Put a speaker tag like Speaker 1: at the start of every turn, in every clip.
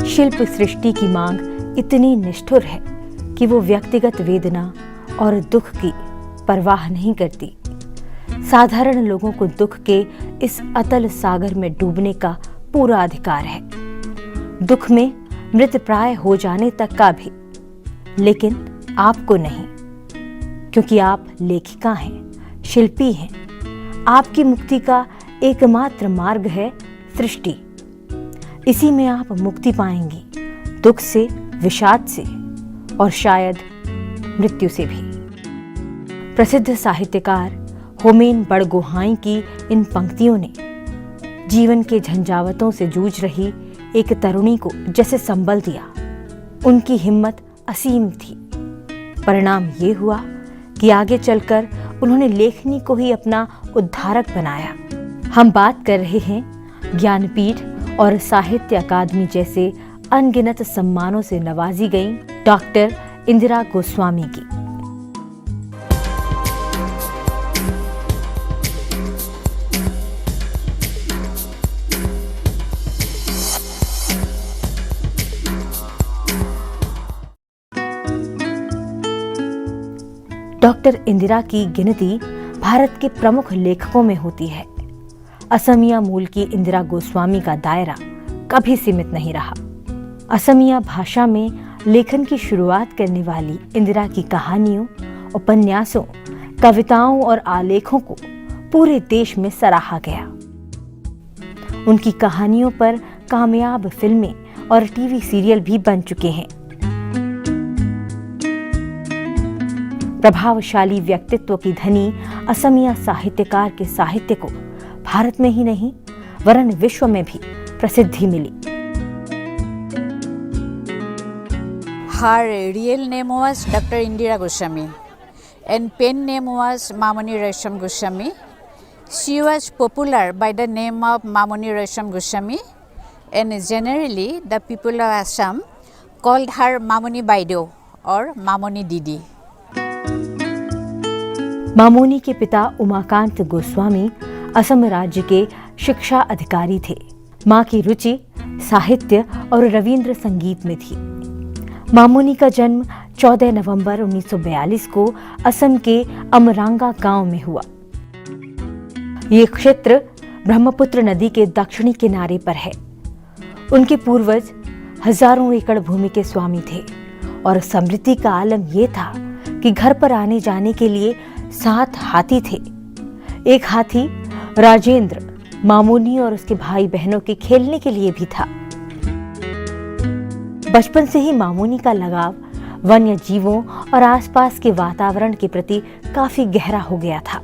Speaker 1: शिल्प सृष्टि की मांग इतनी निष्ठुर है कि वो व्यक्तिगत वेदना और दुख की परवाह नहीं करती। साधारण लोगों को दुख के इस अतल सागर में डूबने का पूरा अधिकार है, दुख में मृतप्राय हो जाने तक का भी, लेकिन आपको नहीं, क्योंकि आप लेखिका हैं, शिल्पी हैं। आपकी मुक्ति का एकमात्र मार्ग है सृष्टि। इसी में आप मुक्ति पाएंगी, दुख से, विषाद से और शायद मृत्यु से भी। प्रसिद्ध साहित्यकार होमेन बड़गोहाई की इन पंक्तियों ने जीवन के झंझावतों से जूझ रही एक तरुणी को जैसे संबल दिया। उनकी हिम्मत असीम थी। परिणाम ये हुआ कि आगे चलकर उन्होंने लेखनी को ही अपना उद्धारक बनाया। हम बात कर रहे हैं ज्ञानपीठ और साहित्य अकादमी जैसे अनगिनत सम्मानों से नवाजी गई डॉक्टर इंदिरा गोस्वामी की। डॉक्टर इंदिरा की गिनती भारत के प्रमुख लेखकों में होती है। असमिया मूल की इंदिरा गोस्वामी का दायरा कभी सीमित नहीं रहा। असमिया भाषा में लेखन की शुरुआत करने वाली इंदिरा की कहानियों, उपन्यासों, कविताओं और आलेखों को पूरे देश में सराहा गया। उनकी कहानियों पर कामयाब फिल्में और टीवी सीरियल भी बन चुके हैं। प्रभावशाली व्यक्तित्व की धनी असमिया साहित्यकार के साहित्य को भारत में ही नहीं वरन विश्व में भी प्रसिद्धि मिली।
Speaker 2: Her real name was Dr. Indira Goswami and pen name was Mamoni Resham Goswami. She was popular by the name of Mamoni Resham Goswami and generally the people of Assam called her Mamoni Baido or Mamoni Didi.
Speaker 1: Mamoni के पिता उमाकांत गोस्वामी असम राज्य के शिक्षा अधिकारी थे। मां की रुचि साहित्य और रवींद्र संगीत में थी। मामोनी का जन्म 14 नवंबर 1942 को असम के अमरांगा गांव में हुआ। ये क्षेत्र ब्रह्मपुत्र नदी के दक्षिणी किनारे पर है। उनके पूर्वज हजारों एकड़ भूमि के स्वामी थे और समृद्धि का आलम यह था कि घर पर आने जाने के लिए 7 हाथी थे। एक हाथी राजेंद्र मामोनी और उसके भाई बहनों के खेलने के लिए भी था। बचपन से ही मामोनी का लगाव वन्य जीवों और आसपास के वातावरण के प्रति काफी गहरा हो गया था।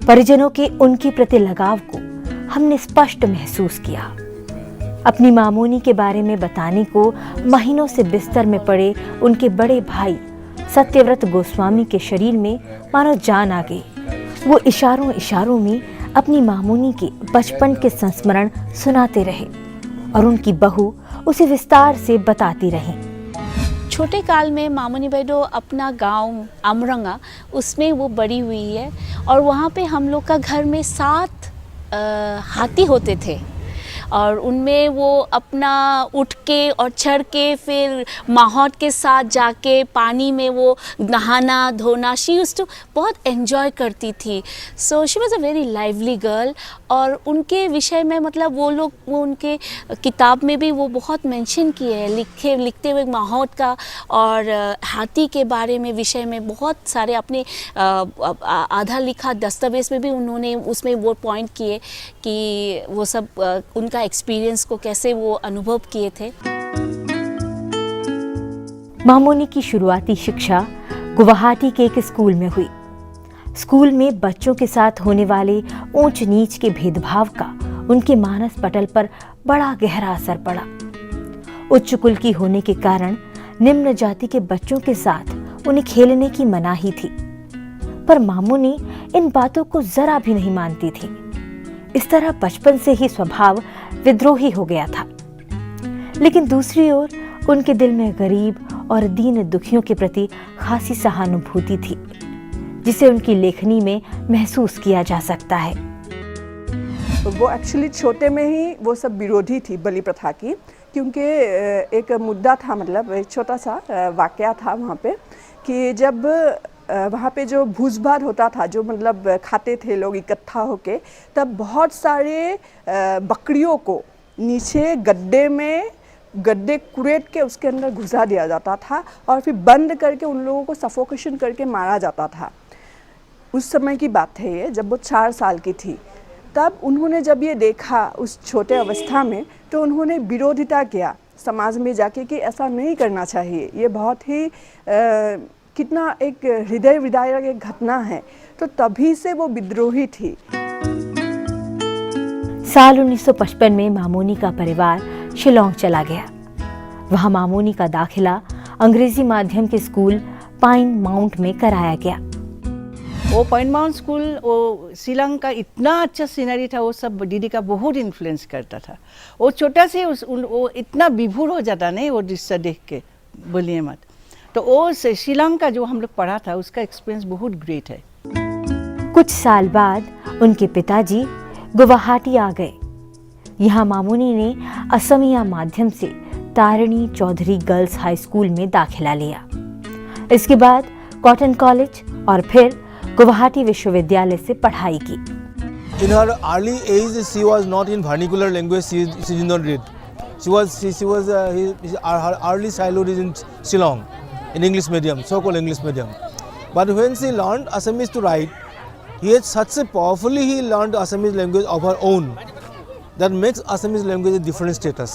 Speaker 1: परिजनों के उनके प्रति लगाव को हमने स्पष्ट महसूस किया। अपनी मामोनी के बारे में बताने को महीनों से बिस्तर में पड़े उनके बड़े भाई सत्यव्रत गोस्वामी के शरीर में मानो जान आ गई। वो इशारों इशारों में अपनी मामोनी के बचपन के संस्मरण सुनाते रहे और उनकी बहू उसे विस्तार से बताती रही।
Speaker 3: छोटे काल में मामोनी बाइडो अपना गांव अमरंगा उसमें वो बड़ी हुई है और वहाँ पे हम लोग का घर में 7 हाथी होते थे और उनमें वो अपना उठ के और चढ़ के फिर माहौत के साथ जाके पानी में वो नहाना धोना शी यूज्ड टू बहुत एंजॉय करती थी। So she was a very lively girl और उनके विषय में मतलब वो लोग वो उनके किताब में भी वो बहुत मेंशन किए हैं लिखते हुए माहौत का और हाथी के बारे में विषय में बहुत सारे अपने आधा लिखा दस्तावेज में भी उन्होंने उसमें वो पॉइंट किए कि वो सब उनका एक्सपीरियंस को कैसे वो अनुभव किए थे।
Speaker 1: मामोनी की शुरुआती शिक्षा गुवाहाटी के एक स्कूल में हुई। स्कूल में बच्चों के साथ होने वाले ऊंच नीच के भेदभाव का उनके मानस पटल पर बड़ा गहरा असर पड़ा। उच्च कुल की होने के कारण निम्न जाति के बच्चों के साथ उन्हें खेलने की मनाही थी, पर मामोनी इन बातों को जरा भी नहीं मानती थी। इस तरह बचपन से ही स्वभाव विद्रोही हो गया था। लेकिन दूसरी ओर उनके दिल में गरीब और दीन दुखियों के प्रति खासी सहानुभूति थी, जिसे उनकी लेखनी में महसूस किया जा सकता है।
Speaker 4: वो एक्चुअली छोटे में ही वो सब विरोधी थी बलि प्रथा की, क्योंकि एक मुद्दा था, मतलब एक छोटा सा वाकया था वहाँ पे कि जब वहाँ पे जो भूस भात होता था, जो मतलब खाते थे लोग इकट्ठा होके, तब बहुत सारे बकरियों को नीचे गड्ढे कुरेद के उसके अंदर घुसा दिया जाता था और फिर बंद करके उन लोगों को सफोकेशन करके मारा जाता था। उस समय की बात है ये, जब वो 4 साल की थी। तब उन्होंने जब ये देखा उस छोटे अवस्था में, तो उन्होंने विरोधिता किया समाज में जाके कि ऐसा नहीं करना चाहिए, ये बहुत ही कितना एक हृदय विदारक एक घटना है। तो तभी से वो विद्रोही थी।
Speaker 1: साल 1955 में मामोनी का परिवार शिलोंग चला गया। वहां मामोनी का दाखिला अंग्रेजी माध्यम के स्कूल पाइन माउंट में कराया गया।
Speaker 5: वो पाइन माउंट स्कूल, वो शिलोंग का इतना अच्छा सीनरी था, वो सब दीदी का बहुत इन्फ्लुएंस करता था। वो छोटा से वो इतना विभोर हो जाता नहीं, वो दृश्य देख के बोलिए मत। तो वो शिलोंग का जो हम लोग पढ़ा था, उसका एक्सपीरियंस बहुत ग्रेट है।
Speaker 1: कुछ साल बाद उनके पिताजी गुवाहाटी आ गए। यहाँ मामोनी ने असमिया माध्यम से Tarini Chaudhary girls high school में दाखिला लिया। इसके बाद कॉटन कॉलेज और फिर गुवाहाटी विश्वविद्यालय से पढ़ाई की।
Speaker 6: In her early age, she was not in vernacular language. She did not read. Her early childhood is in Shillong, in English medium, so-called English medium. But when she learned Assamese to write, he learned Assamese language of her own. That makes Assamese language a different status.